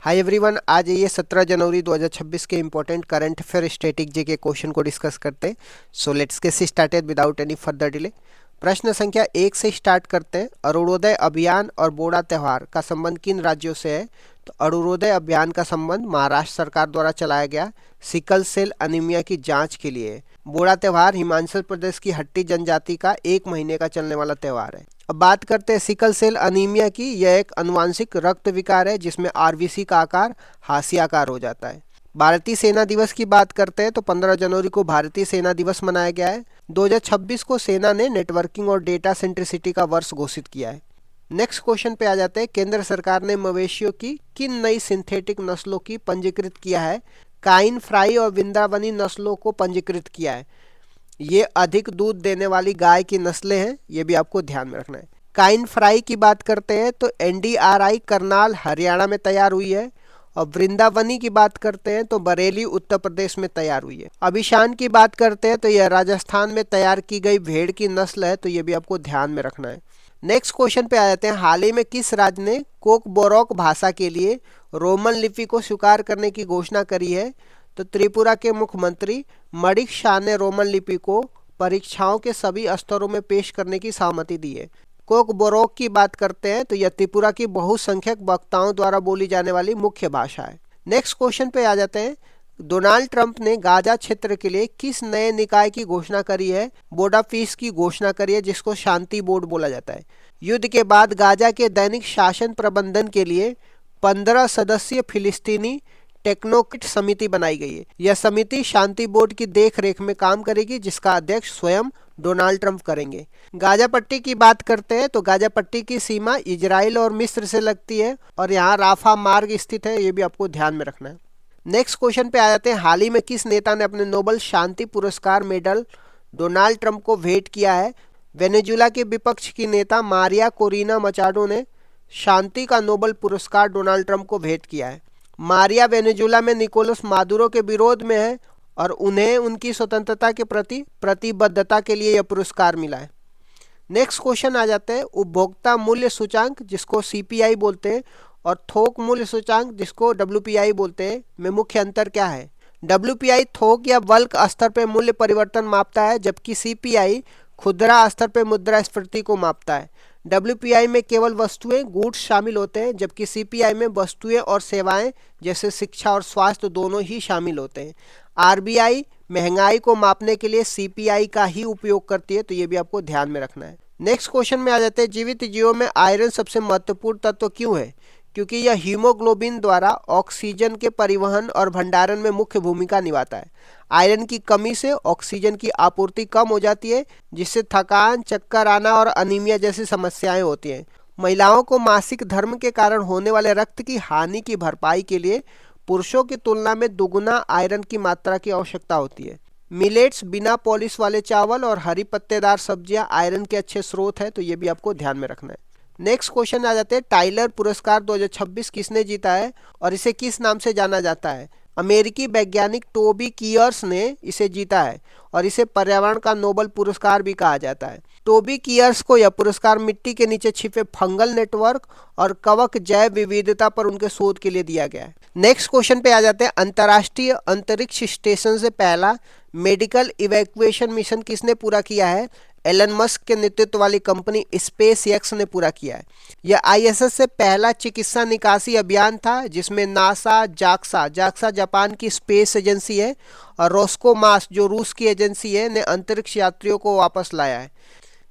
Hi everyone, आज ये 17 जनवरी 2026 के important current affair static G के क्वेश्चन को डिस्कस करते हैं। So let's get started without any further delay. प्रश्न संख्या 1 से स्टार्ट करते हैं। अरुणोदय अभियान और बोड़ा त्यौहार का संबंध किन राज्यों से है? तो अरुणोदय अभियान का संबंध महाराष्ट्र सरकार द्वारा चलाया गया सिकल सेल अनीमिया की जांच के लिए है। बोड़ा त्यौहार हिमाचल प्रदेश की हट्टी जनजाति का 1 महीने का चलने वाला त्यौहार है। अब बात करते हैं सिकल सेल अनीमिया की। यह एक अनुवांशिक रक्त विकार है जिसमें आरबीसी का आकार हाशियाकार हो जाता है। भारतीय सेना दिवस की बात करते हैं तो 15 जनवरी को भारतीय सेना दिवस मनाया गया है। 2026 को सेना ने नेटवर्किंग और डेटा सेंट्रिसिटी का वर्ष घोषित किया है। नेक्स्ट क्वेश्चन पे आ जाते हैं। केंद्र सरकार ने मवेशियों की किन नई सिंथेटिक नस्लों की पंजीकृत किया है? काइन फ्राई और वृंदावनी नस्लों को पंजीकृत किया है। ये अधिक दूध देने वाली गाय की नस्लें हैं, ये भी आपको ध्यान में रखना है। काइन फ्राई की बात करते हैं तो एनडीआरआई करनाल हरियाणा में तैयार हुई है। और वृंदावनी की बात करते हैं तो बरेली उत्तर प्रदेश में तैयार हुई है। अभिशान की बात करते हैं तो यह राजस्थान में तैयार की गई भेड़ की नस्ल है, तो ये भी आपको ध्यान में रखना है। नेक्स्ट क्वेश्चन पे आ जाते हैं। हाल ही में किस राज्य ने कोकबोरोक भाषा के लिए रोमन लिपि को स्वीकार करने की घोषणा करी है? तो त्रिपुरा के मुख्यमंत्री मणिक शाह ने रोमन लिपि को परीक्षाओं के सभी स्तरों में पेश करने की सहमति दी है। कोकबोरोक की बात करते हैं तो यह त्रिपुरा की बहुसंख्यक वक्ताओं द्वारा बोली जाने वाली मुख्य भाषा है। नेक्स्ट क्वेश्चन पे आ जाते हैं। डोनाल्ड ट्रंप ने गाजा क्षेत्र के लिए किस नए निकाय की घोषणा करी है? बोर्ड ऑफ पीस की घोषणा करी है, जिसको शांति बोर्ड बोला जाता है। युद्ध के बाद गाजा के दैनिक शासन प्रबंधन के लिए 15 सदस्यीय फिलिस्तीनी टेक्नोक्रेट समिति बनाई गई है। यह समिति शांति बोर्ड की देख रेख में काम करेगी, जिसका अध्यक्ष स्वयं डोनाल्ड ट्रंप करेंगे। गाजा पट्टी की बात करते हैं तो गाजा पट्टी की सीमा इजराइल और मिस्र से लगती है और यहाँ राफा मार्ग स्थित है, ये भी आपको ध्यान में रखना है। नेक्स्ट क्वेश्चन पे आ जाते हैं। हाल ही में किस नेता ने अपने नोबेल शांति पुरस्कार मेडल डोनाल्ड ट्रंप को भेंट किया है? वेनेजुला के विपक्ष की नेता मारिया कोरिना मचाडो ने शांति का नोबेल पुरस्कार डोनाल्ड ट्रंप को भेंट किया है। मारिया वेनेजुला में निकोलस मादुरो के विरोध में है और उन्हें उनकी स्वतंत्रता के प्रति प्रतिबद्धता के लिए यह पुरस्कार मिला है। नेक्स्ट क्वेश्चन आ जाते हैं। उपभोक्ता मूल्य सूचांक, जिसको सीपीआई बोलते हैं, और थोक मूल्य सूचांक, जिसको डब्ल्यूपीआई बोलते हैं, में मुख्य अंतर क्या है? डब्ल्यूपीआई थोक या बल्क स्तर पर मूल्य परिवर्तन मापता है, जबकि सीपीआई खुदरा स्तर पर मुद्रास्फीति को मापता है। डब्ल्यूपीआई में केवल वस्तुएं गुड्स शामिल होते हैं, जबकि सीपीआई में वस्तुएं और सेवाएं जैसे शिक्षा और स्वास्थ्य दोनों ही शामिल होते हैं। आरबीआई महंगाई को मापने के लिए सीपीआई का ही उपयोग करती है, तो ये भी आपको ध्यान में रखना है। नेक्स्ट क्वेश्चन में आ जाते हैं। जीवित जीवों में आयरन सबसे महत्वपूर्ण तत्व क्यों है? क्योंकि यह हीमोग्लोबिन द्वारा ऑक्सीजन के परिवहन और भंडारण में मुख्य भूमिका निभाता है। आयरन की कमी से ऑक्सीजन की आपूर्ति कम हो जाती है, जिससे थकान, चक्कर आना और अनीमिया जैसी समस्याएं होती हैं। महिलाओं को मासिक धर्म के कारण होने वाले रक्त की हानि की भरपाई के लिए पुरुषों की तुलना में दुगुना आयरन की मात्रा की आवश्यकता होती है। मिलेट्स, बिना पॉलिश वाले चावल और हरी पत्तेदार सब्जियां आयरन के अच्छे स्रोत है, तो ये भी आपको ध्यान में रखना है। नेक्स्ट क्वेश्चन आ जाते हैं। टाइलर पुरस्कार 2026 किसने जीता है और इसे किस नाम से जाना जाता है? अमेरिकी वैज्ञानिक टोबी कियर्स ने इसे जीता है और इसे पर्यावरण का नोबेल पुरस्कार भी कहा जाता है। टोबी कियर्स को यह पुरस्कार मिट्टी के नीचे छिपे फंगल नेटवर्क और कवक जैव विविधता पर उनके शोध के लिए दिया गया है। नेक्स्ट क्वेश्चन पे आ जाते हैं। अंतर्राष्ट्रीय अंतरिक्ष स्टेशन से पहला मेडिकल इवैक्यूएशन मिशन किसने पूरा किया है? एलन मस्क के नेतृत्व वाली कंपनी स्पेस एक्स ने पूरा किया है। यह आईएसएस से पहला चिकित्सा निकासी अभियान था, जिसमें नासा, जाक्सा जापान की स्पेस एजेंसी है, और रोस्कोमास जो रूस की एजेंसी है, ने अंतरिक्ष यात्रियों को वापस लाया है।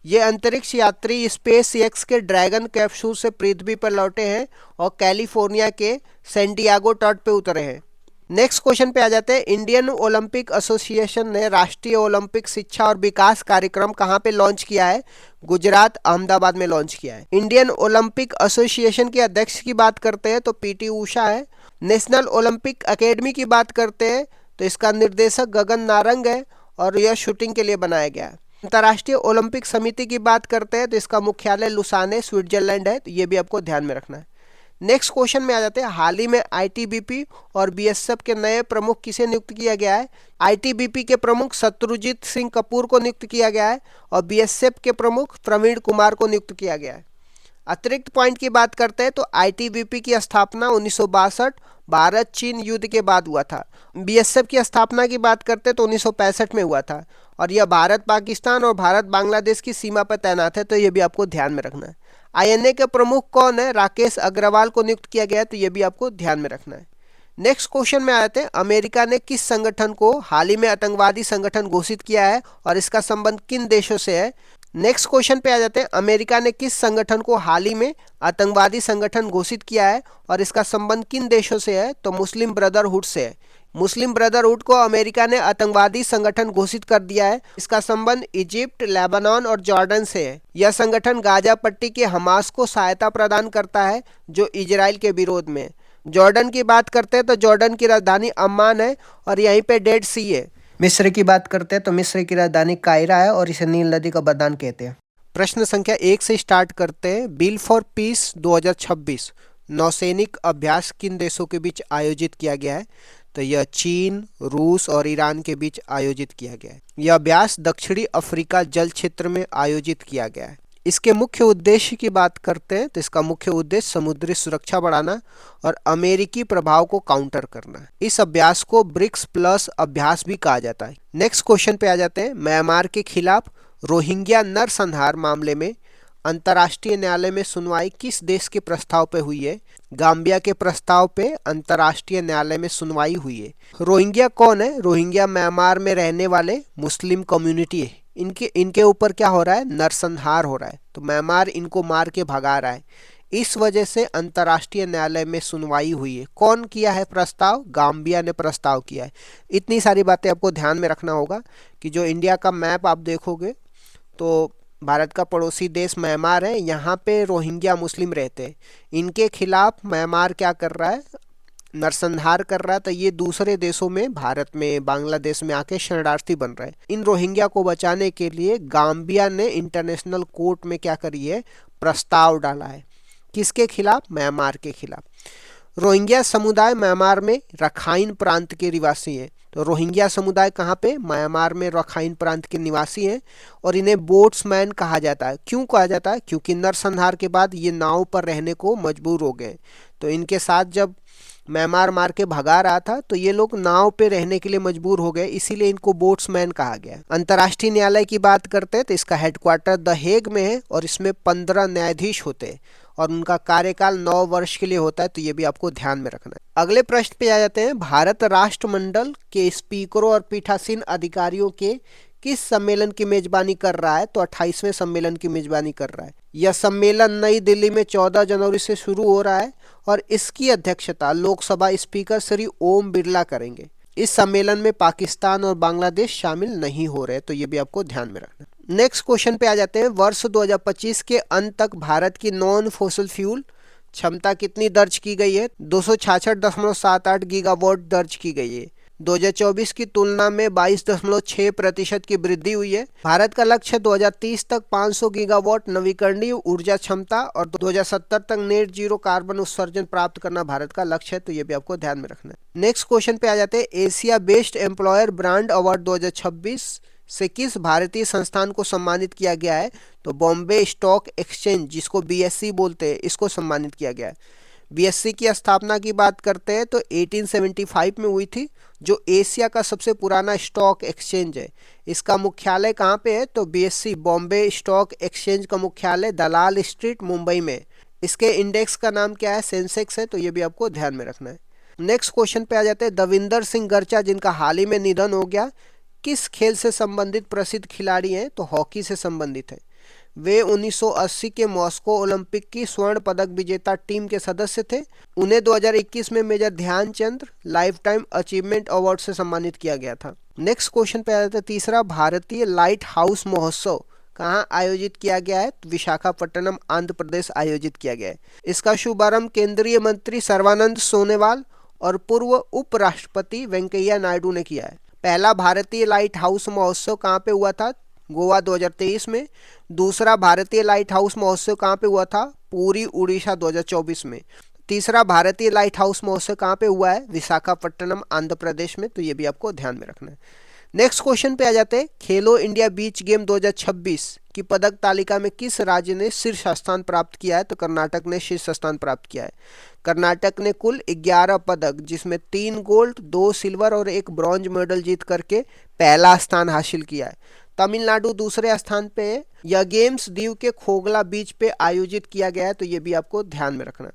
ये अंतरिक्ष यात्री स्पेस एक्स के ड्रैगन कैप्सूल से पृथ्वी पर लौटे हैं और कैलिफोर्निया के सैंडियागो तट पे उतरे हैं। नेक्स्ट क्वेश्चन पे आ जाते हैं। इंडियन ओलंपिक एसोसिएशन ने राष्ट्रीय ओलंपिक शिक्षा और विकास कार्यक्रम कहाँ पे लॉन्च किया है? गुजरात, अहमदाबाद में लॉन्च किया है। इंडियन ओलंपिक एसोसिएशन के अध्यक्ष की बात करते हैं तो पीटी उषा है। नेशनल ओलंपिक एकेडमी की बात करते हैं तो इसका निर्देशक गगन नारंग है और यह शूटिंग के लिए बनाया गया है। अंतर्राष्ट्रीय ओलंपिक समिति की बात करते हैं तो इसका मुख्यालय लुसाने, स्विट्जरलैंड है, तो ये भी आपको ध्यान में रखना है। नेक्स्ट क्वेश्चन में आ जाते हैं। हाल ही में आईटीबीपी और बीएसएफ के नए प्रमुख किसे नियुक्त किया गया है? आईटीबीपी के प्रमुख शत्रुजीत सिंह कपूर को नियुक्त किया गया है और बीएसएफ के प्रमुख प्रवीण कुमार को नियुक्त किया गया है। अतिरिक्त पॉइंट की बात करते हैं तो आईटीबीपी की स्थापना 1962 भारत चीन युद्ध के बाद हुआ था। बीएसएफ की स्थापना की बात करते हैं तो 1965 में हुआ था और यह भारत पाकिस्तान और भारत बांग्लादेश की सीमा पर तैनात है, तो यह भी आपको ध्यान में रखना है। आईएनए के प्रमुख कौन है? राकेश अग्रवाल को नियुक्त किया गया है, तो यह भी आपको ध्यान में रखना है। नेक्स्ट क्वेश्चन में आते हैं, अमेरिका ने किस संगठन को हाल ही में आतंकवादी संगठन घोषित किया है और इसका संबंध किन देशों से है? नेक्स्ट क्वेश्चन पे आ जाते हैं, अमेरिका ने किस संगठन को हाल ही में आतंकवादी संगठन घोषित किया है और इसका संबंध किन देशों से है? तो मुस्लिम ब्रदरहुड से है। मुस्लिम ब्रदरहुड को अमेरिका ने आतंकवादी संगठन घोषित कर दिया है। इसका संबंध इजिप्ट, लेबनान और जॉर्डन से है। यह संगठन गाजा पट्टी के हमास को सहायता प्रदान करता है जो इजराइल के विरोध में है। जॉर्डन की बात करते हैं तो जॉर्डन की राजधानी अम्मान है और यहीं पे डेड सी है। मिस्र की बात करते हैं तो मिस्र की राजधानी कायरा है और इसे नील नदी का बदान कहते हैं। प्रश्न संख्या 1 से स्टार्ट करते हैं। बिल फॉर पीस 2026 नौसैनिक अभ्यास किन देशों के बीच आयोजित किया गया है? तो यह चीन, रूस और ईरान के बीच आयोजित किया गया है। यह अभ्यास दक्षिणी अफ्रीका जल क्षेत्र में आयोजित किया गया है। इसके मुख्य उद्देश्य की बात करते हैं तो इसका मुख्य उद्देश्य समुद्री सुरक्षा बढ़ाना और अमेरिकी प्रभाव को काउंटर करना है। इस अभ्यास को ब्रिक्स प्लस अभ्यास भी कहा जाता है। नेक्स्ट क्वेश्चन पे आ जाते हैं, म्यांमार के खिलाफ रोहिंग्या नरसंहार मामले में अंतर्राष्ट्रीय न्यायालय में सुनवाई किस देश के प्रस्ताव पे हुई है? गाम्बिया के प्रस्ताव पे अंतर्राष्ट्रीय न्यायालय में सुनवाई हुई है। रोहिंग्या कौन है? रोहिंग्या म्यांमार में रहने वाले मुस्लिम कम्युनिटी है। इनके ऊपर क्या हो रहा है? नरसंहार हो रहा है, तो म्यांमार इनको मार के भगा रहा है। इस वजह से अंतर्राष्ट्रीय न्यायालय में सुनवाई हुई है। कौन किया है प्रस्ताव? गाम्बिया ने प्रस्ताव किया है। इतनी सारी बातें आपको ध्यान में रखना होगा कि जो इंडिया का मैप आप देखोगे तो भारत का पड़ोसी देश म्यांमार है, यहाँ पे रोहिंग्या मुस्लिम रहते हैं। इनके खिलाफ म्यांमार क्या कर रहा है? नरसंहार कर रहा है। तो ये दूसरे देशों में, भारत में, बांग्लादेश में आके शरणार्थी बन रहे हैं। इन रोहिंग्या को बचाने के लिए गाम्बिया ने इंटरनेशनल कोर्ट में क्या करी है? प्रस्ताव डाला है। किसके खिलाफ? म्यांमार के खिलाफ। रोहिंग्या समुदाय म्यांमार में रखाइन प्रांत के निवासी हैं। तो रोहिंग्या समुदाय कहाँ पे? म्यांमार में रखाइन प्रांत के निवासी हैं और इन्हें बोट्समैन कहा जाता है। क्यों कहा जाता है? क्योंकि नरसंहार के बाद ये नाव पर रहने को मजबूर हो गए। तो इनके साथ जब म्यांमार मार के भगा रहा था तो ये लोग नाव पे रहने के लिए मजबूर हो गए, इसीलिए इनको बोट्समैन कहा गया। अंतर्राष्ट्रीय न्यायालय की बात करते हैं तो इसका हेडक्वार्टर द हेग में है और इसमें 15 न्यायाधीश होते हैं और उनका कार्यकाल 9 वर्ष के लिए होता है, तो ये भी आपको ध्यान में रखना है। अगले प्रश्न पे आ जाते हैं, भारत राष्ट्रमंडल के स्पीकरों और पीठासीन अधिकारियों के किस सम्मेलन की मेजबानी कर रहा है? तो 28वें सम्मेलन की मेजबानी कर रहा है। यह सम्मेलन नई दिल्ली में 14 जनवरी से शुरू हो रहा है और इसकी अध्यक्षता लोकसभा स्पीकर श्री ओम बिरला करेंगे। इस सम्मेलन में पाकिस्तान और बांग्लादेश शामिल नहीं हो रहे, तो ये भी आपको ध्यान में रखना। नेक्स्ट क्वेश्चन पे आ जाते हैं, वर्ष 2025 के अंत तक भारत की नॉन फॉसिल फ्यूल क्षमता कितनी दर्ज की गई है? 266.78 गीगावाट दर्ज की गई है। 2024 की तुलना में 22.6% की वृद्धि हुई है। भारत का लक्ष्य 2030 तक 500 गीगावाट नवीकरणीय ऊर्जा क्षमता और 2070 तक नेट जीरो कार्बन उत्सर्जन प्राप्त करना भारत का लक्ष्य है, तो ये भी आपको ध्यान में रखना है। नेक्स्ट क्वेश्चन पे आ जाते हैं, Asia best employer brand award 2026 से किस भारतीय संस्थान को सम्मानित किया गया है? तो बॉम्बे स्टॉक एक्सचेंज, जिसको बीएससी बोलते हैं, इसको सम्मानित किया गया है। बीएससी की स्थापना की बात करते हैं तो 1875 में हुई थी, जो एशिया का सबसे पुराना स्टॉक एक्सचेंज है। इसका मुख्यालय कहाँ पे है? तो बीएससी बॉम्बे स्टॉक एक्सचेंज का मुख्यालय दलाल स्ट्रीट मुंबई में। इसके इंडेक्स का नाम क्या है? सेंसेक्स है, तो ये भी आपको ध्यान में रखना है। नेक्स्ट क्वेश्चन पे आ जाते हैं, दविंदर सिंह गर्चा, जिनका हाल ही में निधन हो गया, किस खेल से संबंधित प्रसिद्ध खिलाड़ी हैं? तो हॉकी से संबंधित है। वे 1980 के मॉस्को ओलंपिक की स्वर्ण पदक विजेता टीम के सदस्य थे। उन्हें 2021 में major Dhyan Chand lifetime achievement award से सम्मानित किया गया था। नेक्स्ट क्वेश्चन पे आ जाता है, तीसरा भारतीय लाइट हाउस महोत्सव कहाँ आयोजित किया गया है? तो विशाखापट्टनम, आंध्र प्रदेश आयोजित किया गया है। इसका शुभारंभ केंद्रीय मंत्री सर्बानंद सोनोवाल और पूर्व उपराष्ट्रपति वेंकैया नायडू ने किया है। पहला भारतीय लाइट हाउस महोत्सव कहाँ पे हुआ था? गोवा 2023 में। दूसरा भारतीय लाइट हाउस महोत्सव कहाँ पे हुआ था? पुरी, उड़ीसा 2024 में। तीसरा भारतीय लाइट हाउस महोत्सव कहाँ पे हुआ है? विशाखापट्टनम, आंध्र प्रदेश में, तो ये भी आपको ध्यान में रखना है। नेक्स्ट क्वेश्चन पे आ जाते हैं, खेलो इंडिया बीच गेम 2026 कि पदक तालिका में किस राज्य ने शीर्ष स्थान प्राप्त किया है, तो कर्नाटक ने शीर्ष स्थान प्राप्त किया है। कर्नाटक ने कुल 11 पदक, जिसमें 3 गोल्ड, 2 सिल्वर और 1 ब्रॉन्ज मेडल जीत करके पहला स्थान हासिल किया है। तमिलनाडु दूसरे स्थान पे है। यह गेम्स दीव के खोगला बीच पे आयोजित किया गया है, तो ये भी आपको ध्यान में रखना है।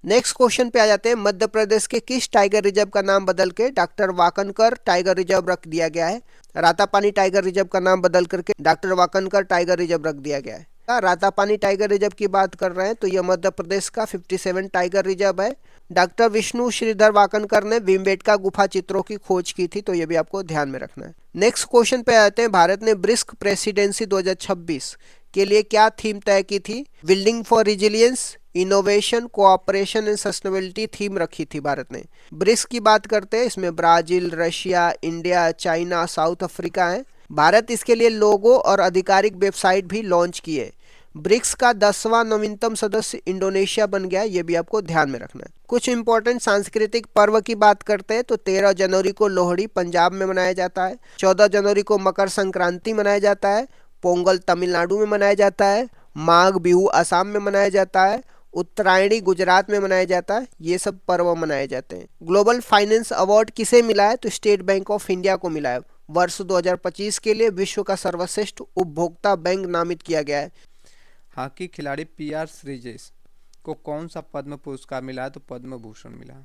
नेक्स्ट क्वेश्चन पे आ जाते हैं। मध्य प्रदेश के किस टाइगर रिजर्व का नाम बदल के डॉक्टर वाकनकर टाइगर रिजर्व रख दिया गया है? रातापानी टाइगर रिजर्व का नाम बदल करके डॉक्टर वाकनकर टाइगर रिजर्व रख दिया गया है। रातापानी टाइगर रिजर्व की बात कर रहे हैं तो यह मध्य प्रदेश का 57 टाइगर रिजर्व है। डॉक्टर विष्णु श्रीधर वाकनकर ने भीमबेटका गुफा चित्रों की खोज की थी, तो यह भी आपको ध्यान में रखना है। नेक्स्ट क्वेश्चन पे आते हैं। भारत ने ब्रिक्स प्रेसिडेंसी 2026 के लिए क्या थीम तय की थी? Building for resilience, innovation, cooperation and sustainability theme रखी थी भारत ने। ब्रिक्स की बात करते हैं, इसमें Brazil, Russia, India, China, south Africa है। भारत इसके लिए लोगो और आधिकारिक वेबसाइट भी लॉन्च किए। ब्रिक्स का 10वां नवीनतम सदस्य इंडोनेशिया बन गया, ये भी आपको ध्यान में रखना है। कुछ इंपॉर्टेंट सांस्कृतिक पर्व की बात करते हैं तो 13 जनवरी को लोहड़ी पंजाब में मनाया जाता है। 14 जनवरी को मकर संक्रांति मनाया जाता है। पोंगल तमिलनाडु में मनाया जाता है। माघ बिहू असम में मनाया जाता है। उत्तरायणी गुजरात में मनाया जाता है। ये सब पर्व मनाए जाते हैं। ग्लोबल फाइनेंस अवार्ड किसे मिला है? तो स्टेट बैंक ऑफ इंडिया को मिला है। वर्ष 2025 के लिए विश्व का सर्वश्रेष्ठ उपभोक्ता बैंक नामित किया गया है। हॉकी खिलाड़ी पीआर श्रीजेश को कौन सा पद्म पुरस्कार मिला है? तो पद्म भूषण मिला।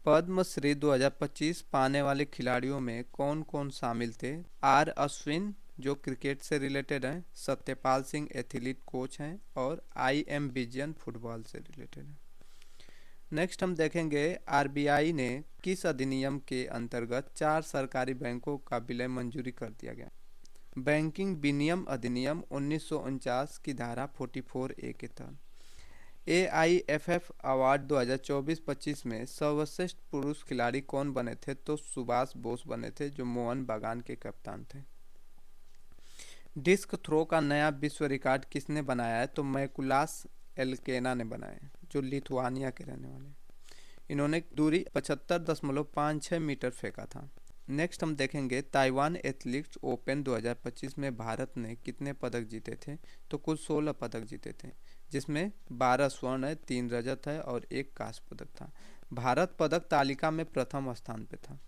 पद्मश्री 2025 पाने वाले खिलाड़ियों में कौन कौन शामिल थे? आर अश्विन जो क्रिकेट से रिलेटेड हैं, सत्यपाल सिंह एथलीट कोच हैं और आई एम विजयन फुटबॉल से रिलेटेड है। नेक्स्ट हम देखेंगे आरबीआई ने किस अधिनियम के अंतर्गत 4 सरकारी बैंकों का विलय मंजूरी कर दिया गया? बैंकिंग विनियम अधिनियम 1949 की धारा 44A के तहत। AIFF अवार्ड 2024-25 में सर्वश्रेष्ठ पुरुष खिलाड़ी कौन बने थे? तो सुभाष बोस बने थे, जो मोहन बागान के कप्तान थे। डिस्क थ्रो का नया विश्व रिकॉर्ड किसने बनाया है? तो मैकुलास एल्केना ने बनाया है, जो लिथुआनिया के रहने वाले। इन्होंने दूरी 75.56 मीटर फेंका था। नेक्स्ट हम देखेंगे ताइवान एथलेटिक्स ओपन 2025 में भारत ने कितने पदक जीते थे? तो कुल 16 पदक जीते थे, जिसमें 12 स्वर्ण है, 3 रजत है और 1 कांस्य पदक था। भारत पदक तालिका में प्रथम स्थान पे था।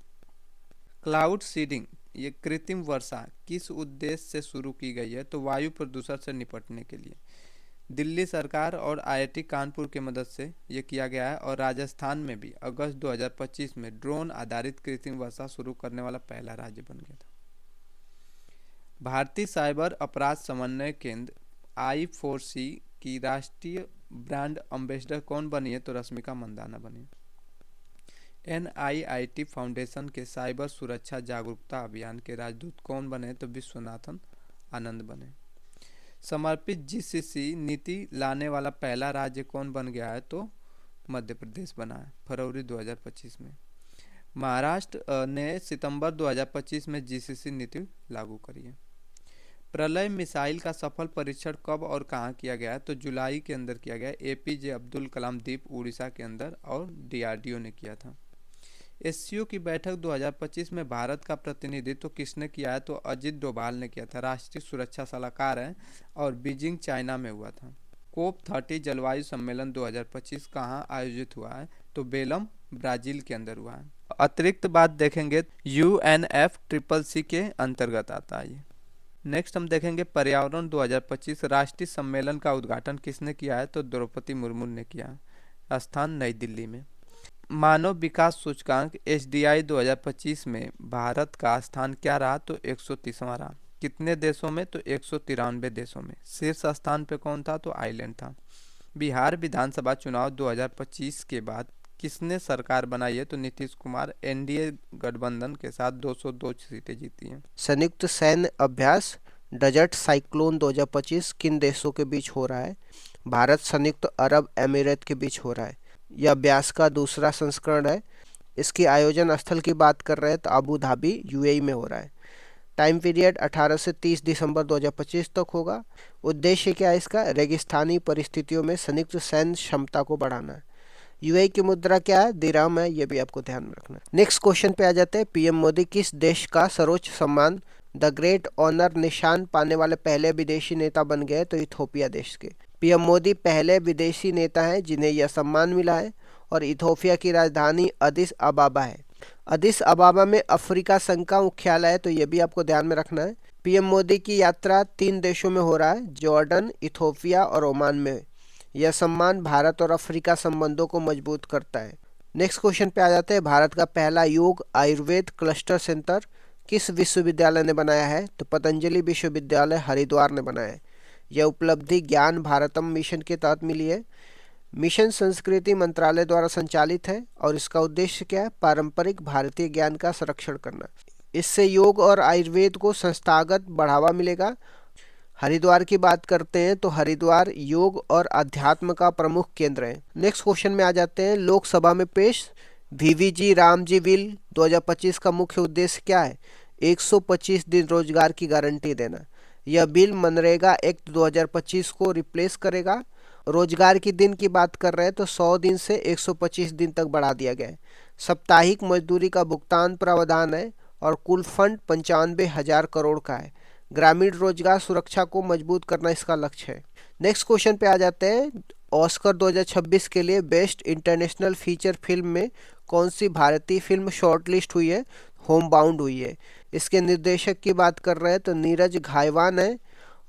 क्लाउड सीडिंग, ये कृत्रिम वर्षा किस उद्देश्य से शुरू की गई है? तो वायु प्रदूषण से निपटने के लिए। दिल्ली सरकार और आईआईटी कानपुर की मदद से ये किया गया है और राजस्थान में भी अगस्त 2025 में ड्रोन आधारित कृत्रिम वर्षा शुरू करने वाला पहला राज्य बन गया था। भारतीय साइबर अपराध समन्वय केंद्र I4C की राष्ट्रीय ब्रांड एम्बेसडर कौन बनी है? तो रश्मिका मंदाना बनी। NIIT फाउंडेशन के साइबर सुरक्षा जागरूकता अभियान के राजदूत कौन बने? तो विश्वनाथन आनंद बने। समर्पित GCC नीति लाने वाला पहला राज्य कौन बन गया है? तो मध्य प्रदेश बना है फरवरी 2025 में। महाराष्ट्र ने सितंबर 2025 में GCC नीति लागू करी है। प्रलय मिसाइल का सफल परीक्षण कब और कहां किया गया है? तो जुलाई के अंदर किया गया। APJ अब्दुल कलाम द्वीप उड़ीसा के अंदर और DRDO ने किया था। SCO की बैठक 2025 में भारत का प्रतिनिधित्व किसने किया है? तो अजित डोभाल ने किया था, राष्ट्रीय सुरक्षा सलाहकार हैं और बीजिंग चाइना में हुआ था। COP30 जलवायु सम्मेलन 2025 कहाँ आयोजित हुआ है? तो बेलम ब्राजील के अंदर हुआ है। अतिरिक्त बात देखेंगे UNFCCC के अंतर्गत आता है ये। नेक्स्ट हम देखेंगे पर्यावरण 2025 राष्ट्रीय सम्मेलन का उद्घाटन किसने किया है? तो द्रौपदी मुर्मू ने किया, स्थान नई दिल्ली में। मानव विकास सूचकांक HDI 2025 में भारत का स्थान क्या रहा? तो 130वां रहा। कितने देशों में? तो 193 देशों में। शीर्ष स्थान पे कौन था? तो आइलैंड था। बिहार विधानसभा चुनाव 2025 के बाद किसने सरकार बनाई है? तो नीतीश कुमार NDA गठबंधन के साथ 202 सीटें जीती हैं। संयुक्त सैन्य अभ्यास डेजर्ट साइक्लोन 2025 किन देशों के बीच हो रहा है? भारत संयुक्त अरब अमीरात के बीच हो रहा है। यह अभ्यास का दूसरा संस्करण है। इसकी आयोजन स्थल की बात कर रहे हैं तो अबू धाबी UAE में हो रहा है। टाइम पीरियड 18 से 30 दिसंबर 2025 तक होगा। उद्देश्य क्या है इसका? रेगिस्तानी परिस्थितियों में संयुक्त सैन्य क्षमता को बढ़ाना है। UAE की मुद्रा क्या है? दिरहम है, ये भी आपको ध्यान में रखना है। नेक्स्ट क्वेश्चन पे आ जाते हैं। PM मोदी किस देश का सर्वोच्च सम्मान द ग्रेट ऑनर निशान पाने वाले पहले विदेशी नेता बन गए तो इथोपिया देश के। पीएम मोदी पहले विदेशी नेता हैं जिन्हें यह सम्मान मिला है। और इथोपिया की राजधानी अदिस अबाबा है। अदिस अबाबा में अफ्रीका संघ का मुख्यालय है, तो ये भी आपको ध्यान में रखना है। पीएम मोदी की यात्रा 3 देशों में हो रहा है, जॉर्डन, इथोपिया और ओमान में। यह सम्मान भारत और अफ्रीका संबंधों को मजबूत करता है। नेक्स्ट क्वेश्चन पे आ जाते हैं। भारत का पहला योग आयुर्वेद क्लस्टर सेंटर किस विश्वविद्यालय ने बनाया है? तो पतंजलि विश्वविद्यालय हरिद्वार ने बनाया है। यह उपलब्धि ज्ञान भारतम मिशन के तहत मिली है। मिशन संस्कृति मंत्रालय द्वारा संचालित है और इसका उद्देश्य क्या है? पारंपरिक भारतीय ज्ञान का संरक्षण करना। इससे योग और आयुर्वेद को संस्थागत बढ़ावा मिलेगा। हरिद्वार की बात करते हैं तो हरिद्वार योग और अध्यात्म का प्रमुख केंद्र है। नेक्स्ट क्वेश्चन में आ जाते हैं। लोकसभा में पेश वीवीजी रामजी बिल 2025 का मुख्य उद्देश्य क्या है? 125 दिन रोजगार की गारंटी देना। यह बिल मनरेगा एक्ट 2025 को रिप्लेस करेगा। रोजगार की दिन की बात कर रहे हैं तो 100 दिन से 125 दिन तक बढ़ा दिया गया है। साप्ताहिक मजदूरी का भुगतान प्रावधान है और कुल फंड 95,000 करोड़ का है। ग्रामीण रोजगार सुरक्षा को मजबूत करना इसका लक्ष्य है। नेक्स्ट क्वेश्चन पे आ जाते हैं। ऑस्कर 2026 के लिए बेस्ट इंटरनेशनल फीचर फिल्म में कौन सी भारतीय फिल्म शॉर्टलिस्ट हुई है? होम बाउंड हुई है। इसके निर्देशक की बात कर रहे हैं तो नीरज घायवान है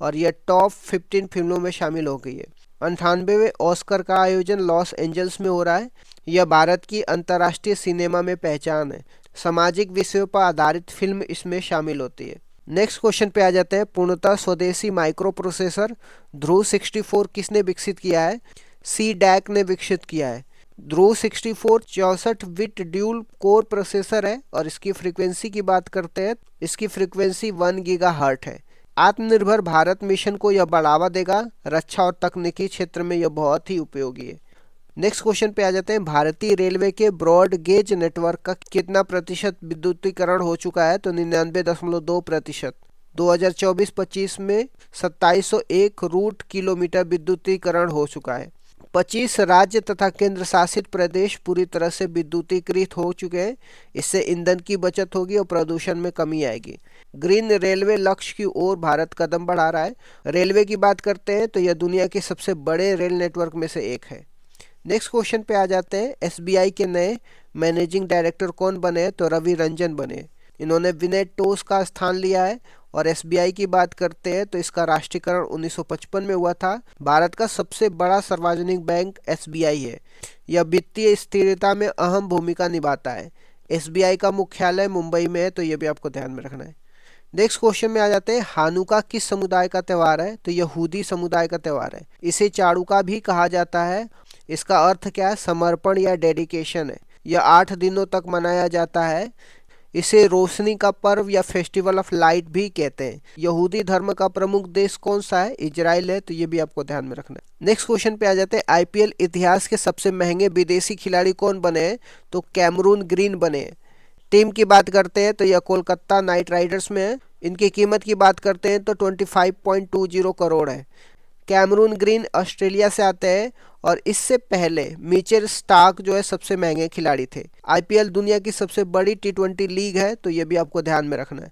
और यह टॉप 15 फिल्मों में शामिल हो गई है। 98वें ऑस्कर का आयोजन लॉस एंजल्स में हो रहा है। यह भारत की अंतर्राष्ट्रीय सिनेमा में पहचान है। सामाजिक विषयों पर आधारित फिल्म इसमें शामिल होती है। नेक्स्ट क्वेश्चन पे आ जाते हैं। पूर्णतः स्वदेशी माइक्रो प्रोसेसर ध्रुव 64 किसने विकसित किया है? सी डैक ने विकसित किया है। ध्रुव 64 64 बिट ड्यूल कोर प्रोसेसर है और इसकी फ्रीक्वेंसी की बात करते हैं, इसकी फ्रीक्वेंसी 1 गीगाहर्ट्ज है। आत्मनिर्भर भारत मिशन को यह बढ़ावा देगा। रक्षा और तकनीकी क्षेत्र में यह बहुत ही उपयोगी है। नेक्स्ट क्वेश्चन पे आ जाते हैं। भारतीय रेलवे के ब्रॉड गेज नेटवर्क का कितना प्रतिशत विद्युतीकरण हो चुका है? तो 99.2%। 2024-25 में 2701 रूट किलोमीटर विद्युतीकरण हो चुका है। 25 राज्य तथा केंद्र शासित प्रदेश पूरी तरह से विद्युतीकृत हो चुके हैं। इससे ईंधन की बचत होगी और प्रदूषण में कमी आएगी। ग्रीन रेलवे लक्ष्य की ओर भारत कदम बढ़ा रहा है। रेलवे की बात करते हैं तो यह दुनिया के सबसे बड़े रेल नेटवर्क में से एक है। नेक्स्ट क्वेश्चन पे आ जाते हैं। एसबीआई के नए मैनेजिंग डायरेक्टर कौन बने? तो रवि रंजन बने। इन्होंने विनय टोस का स्थान लिया है। और एसबीआई की बात करते हैं तो इसका राष्ट्रीयकरण 1955 में हुआ था। भारत का सबसे बड़ा सार्वजनिक बैंक एसबीआई है। यह वित्तीय स्थिरता में अहम भूमिका निभाता है। एसबीआई का मुख्यालय मुंबई में है, तो यह भी आपको ध्यान में रखना है। नेक्स्ट क्वेश्चन में आ जाते हैं। हानुका किस समुदाय का त्यौहार है? तो यहूदी समुदाय का त्यौहार है। इसे चाड़ुका भी कहा जाता है। इसका अर्थ क्या है? समर्पण या डेडिकेशन है। यह 8 दिनों तक मनाया जाता है। इसे रोशनी का पर्व या फेस्टिवल ऑफ लाइट भी कहते हैं। यहूदी धर्म का प्रमुख देश कौन सा है? इजराइल है, तो ये भी आपको ध्यान में रखना है। नेक्स्ट क्वेश्चन पे आ जाते हैं। आईपीएल इतिहास के सबसे महंगे विदेशी खिलाड़ी कौन बने हैं? तो कैमरून ग्रीन बने हैं। टीम की बात करते हैं तो यह कोलकाता नाइट राइडर्स में है। इनकी कीमत की बात करते हैं तो 25.20 करोड़ है। कैमरून ग्रीन ऑस्ट्रेलिया से आते हैं और इससे पहले मिचेल स्टार्क जो है सबसे महंगे खिलाड़ी थे। आईपीएल दुनिया की सबसे बड़ी T20 लीग है, तो ये भी आपको ध्यान में रखना है।